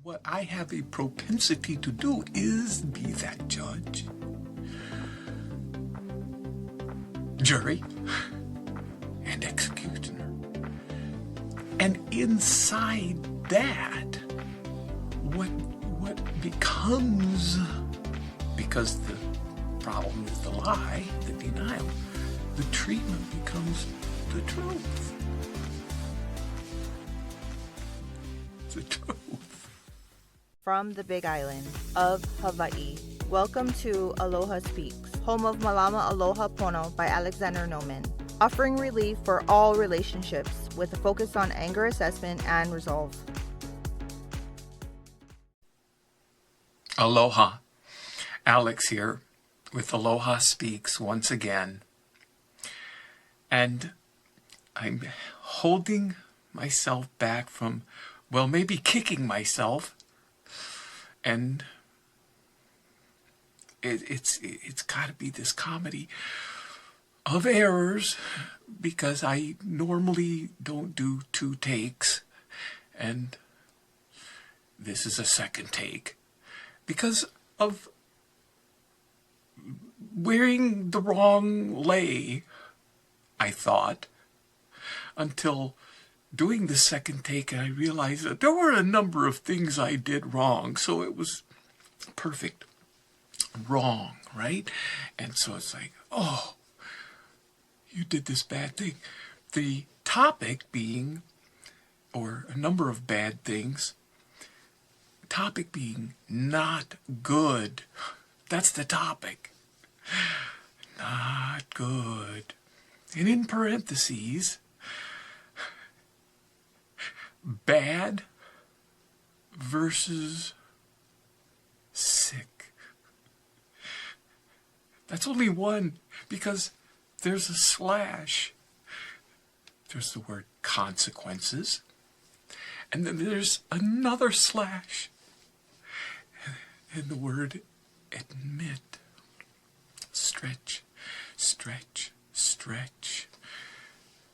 What I have a propensity to do is be that judge, jury, and executioner. And inside that, what becomes, because the problem is the lie, the denial, the treatment becomes the truth. The truth. From the Big Island of Hawaii, welcome to Aloha Speaks, home of Malama Aloha Pono by Alexander Noman, offering relief for all relationships with a focus on anger assessment and resolve. Aloha. Alex here with Aloha Speaks once again. And I'm holding myself back from, well, maybe kicking myself. And it's got to be this comedy of errors, because I normally don't do 2 takes, and this is a second take because of wearing the wrong lei, I thought, until doing the second take, and I realized that there were a number of things I did wrong. So it was perfect wrong, right? And so it's like, oh, you did this bad thing. The topic being, or a number of bad things, topic being not good. That's the topic. Not good. And in parentheses, bad versus sick. That's only one, because there's a slash. There's the word consequences, and then there's another slash, and the word admit. Stretch, stretch, stretch.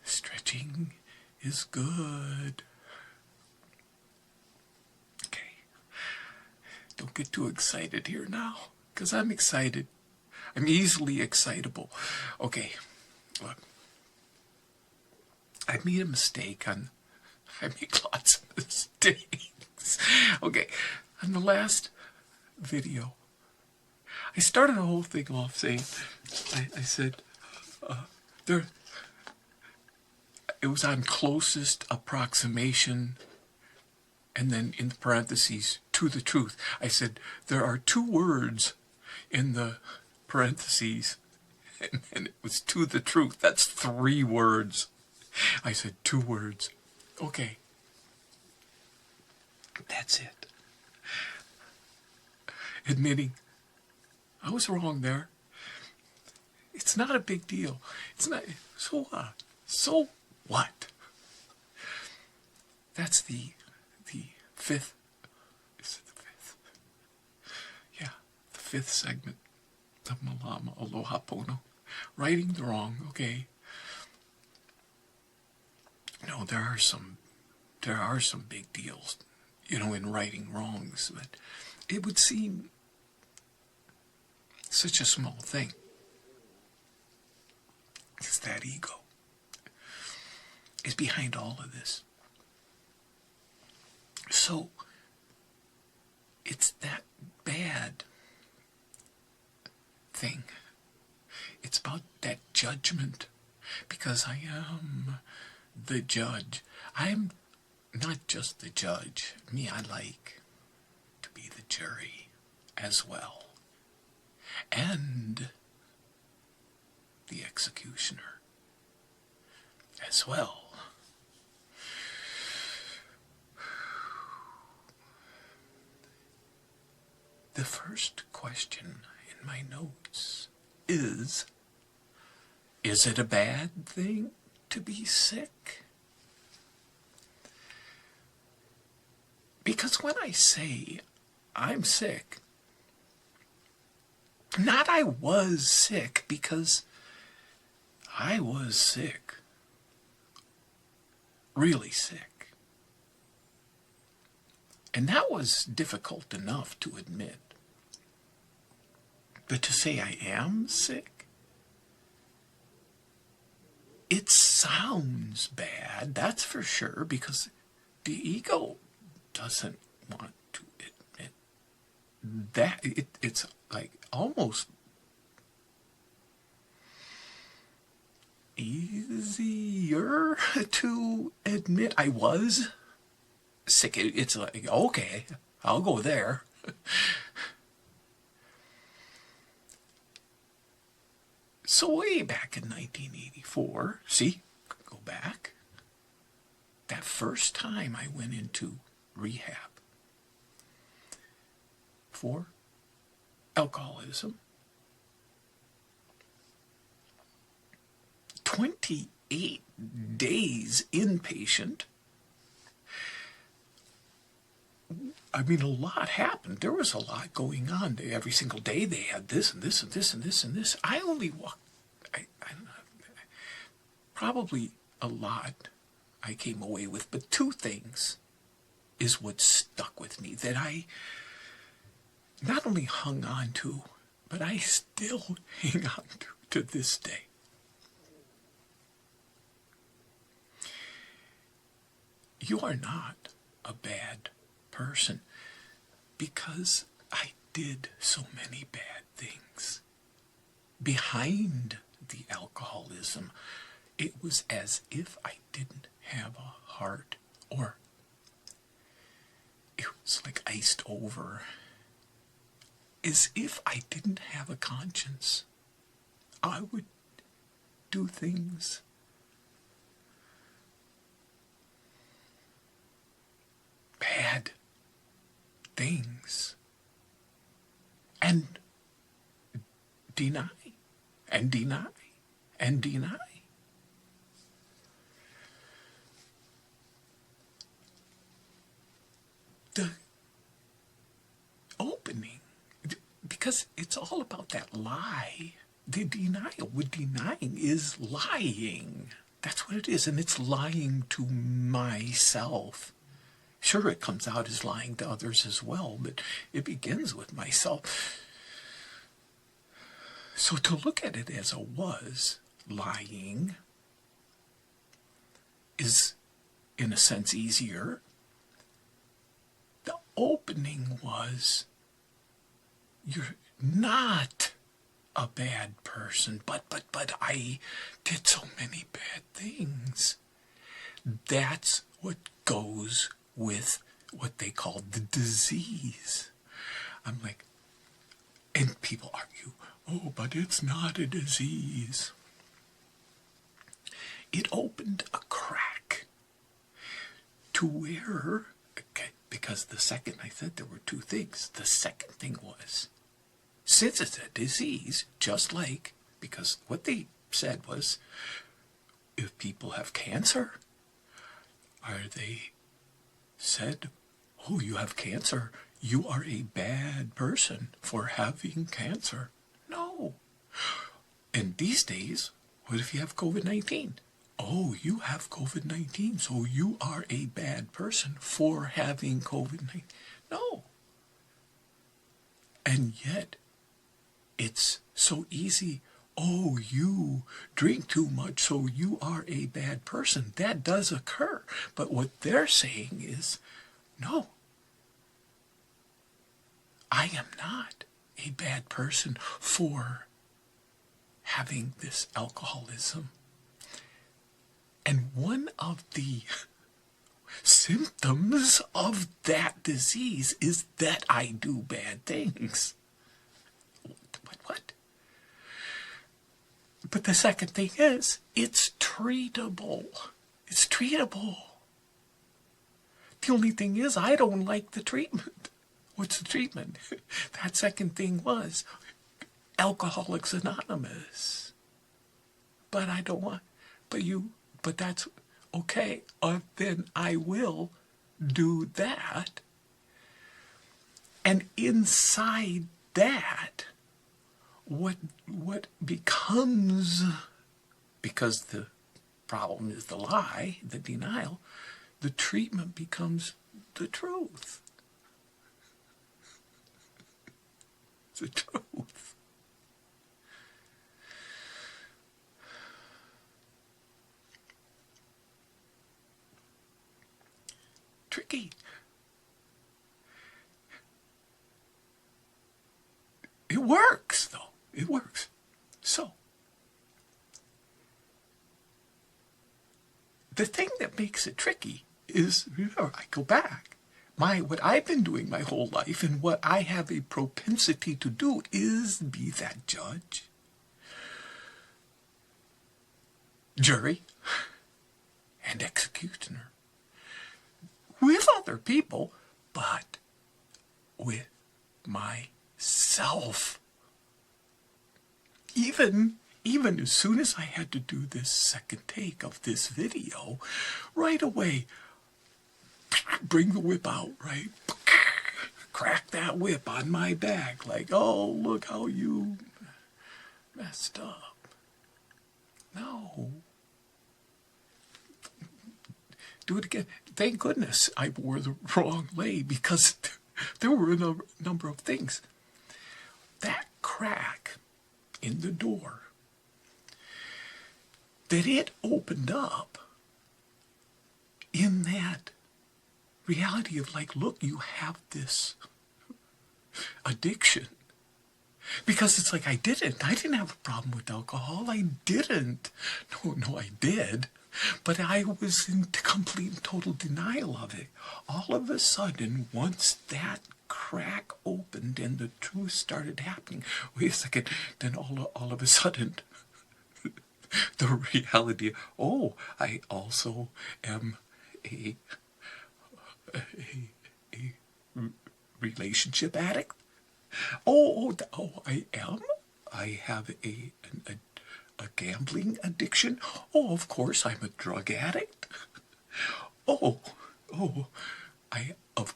Stretching is good. Don't get too excited here now, because I'm excited. I'm easily excitable. Okay, look. I made a mistake I make lots of mistakes. Okay, on the last video, I started the whole thing off saying, I said, it was on closest approximation, and then in the parentheses, to the truth. I said, there are 2 words in the parentheses, and it was to the truth. That's 3 words. I said 2 words. Okay. That's it. Admitting I was wrong there. It's not a big deal. It's not. So what? So what? That's the 5th. Is it the 5th? Yeah, the 5th segment of Malama Aloha Pono. Righting the wrong, okay. No, there are some big deals, in righting wrongs, but it would seem such a small thing. It's that ego is behind all of this. So, it's that bad thing. It's about that judgment, because I am the judge. I'm not just the judge. Me, I like to be the jury as well. And the executioner as well. The first question in my notes is it a bad thing to be sick? Because when I say I'm sick, not I was sick, because I was sick. Really sick. And that was difficult enough to admit. But to say I am sick, it sounds bad, that's for sure, because the ego doesn't want to admit that. It's like almost easier to admit I was sick. It's like, okay, I'll go there. So way back in 1984, see, go back, that first time I went into rehab for alcoholism, 28 days inpatient. I mean, a lot happened. There was a lot going on. Every single day they had this and this and this and this and this. I only walked, I don't know, probably a lot I came away with, but two things is what stuck with me that I not only hung on to, but I still hang on to this day. You are not a bad person because I did so many bad things. Behind the alcoholism, it was as if I didn't have a heart, or it was like iced over, as if I didn't have a conscience. I would do things bad things and deny and deny and deny. The opening, because it's all about that lie. The denial with denying is lying. That's what it is, and it's lying to myself. Sure, it comes out as lying to others as well, but it begins with myself. So to look at it as a was lying is, in a sense, easier. The opening was, you're not a bad person, but I did so many bad things. That's what goes with what they call the disease. I'm like, and people argue, oh, but it's not a disease. It opened a crack to where, okay, because the second I said there were two things. The second thing was, since it's a disease, just like, because what they said was, if people have cancer, are they said, oh, you have cancer, you are a bad person for having cancer? No. And these days, what if you have COVID-19? Oh, you have COVID-19, so you are a bad person for having COVID-19. No. And yet, it's so easy. Oh, you drink too much, so you are a bad person. That does occur. But what they're saying is, no, I am not a bad person for having this alcoholism. And one of the symptoms of that disease is that I do bad things. What? But the second thing is, it's treatable. It's treatable. The only thing is, I don't like the treatment. What's the treatment? That second thing was Alcoholics Anonymous. But I don't want, but that's okay. Then I will do that. And inside that, what becomes, because the problem is the lie, the denial, the treatment becomes the truth. It's the truth. Tricky. It works, though. It works. So, the thing that makes it tricky is, remember, I go back. What I've been doing my whole life and what I have a propensity to do is be that judge, jury, and executioner with other people, but with myself. Even as soon as I had to do this second take of this video, right away, bring the whip out, right? Crack that whip on my back, like, oh, look how you messed up. No. Do it again. Thank goodness I wore the wrong lei, because there were a number of things. That crack in the door, that it opened up in that reality of, like, look, you have this addiction. Because it's like, I didn't have a problem with alcohol. I didn't. No, I did. But I was in complete and total denial of it. All of a sudden, once that crack opened and the truth started happening, wait a second, then all of a sudden, the reality, oh, I also am a relationship addict. Oh, I am. I have a gambling addiction. Oh, of course, I'm a drug addict. Of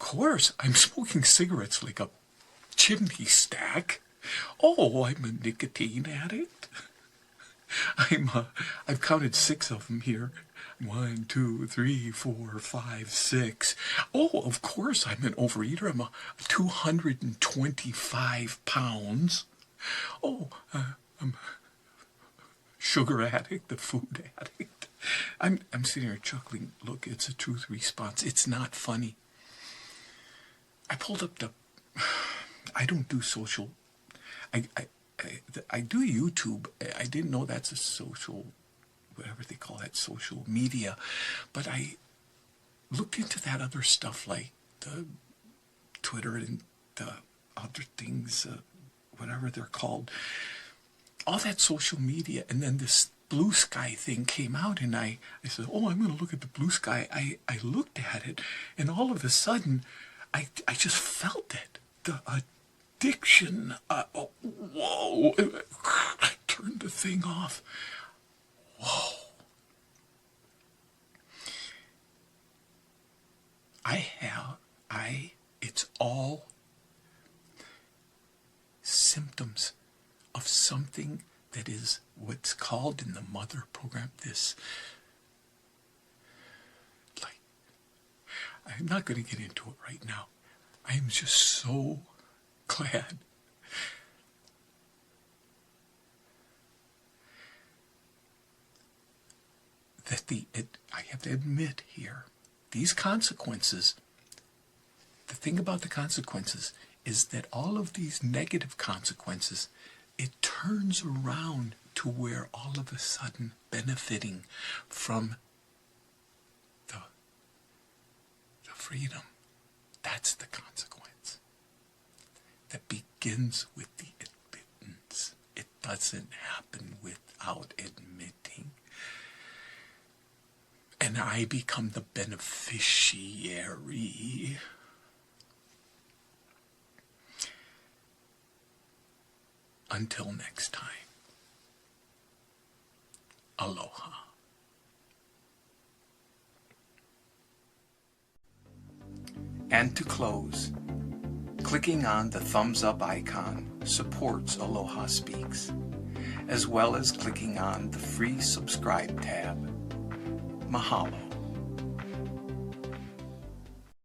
course, I'm smoking cigarettes like a chimney stack. Oh, I'm a nicotine addict. I've counted 6 of them here. 1, 2, 3, 4, 5, 6. Oh, of course, I'm an overeater. I'm 225 pounds. Oh, I'm sugar addict, the food addict. I'm sitting here chuckling. Look, it's a truth response. It's not funny. I pulled up I don't do social. I do YouTube. I didn't know that's a social, whatever they call that, social media. But I looked into that other stuff, like the Twitter and the other things, whatever they're called. All that social media, and then this Blue Sky thing came out, and I said, oh, I'm going to look at the Blue Sky. I looked at it, and all of a sudden, I just felt it. The addiction. Whoa. I turned the thing off. Whoa. It's all symptoms of something that is what's called in the mother program this, like, I'm not going to get into it right now. I'm just so glad that I have to admit here, these consequences, the thing about the consequences is that all of these negative consequences, it turns around to where all of a sudden benefiting from the freedom. That's the consequence. That begins with the admittance. It doesn't happen without admitting. And I become the beneficiary. Until next time, aloha. And to close, clicking on the thumbs up icon supports Aloha Speaks, as well as clicking on the free subscribe tab. Mahalo.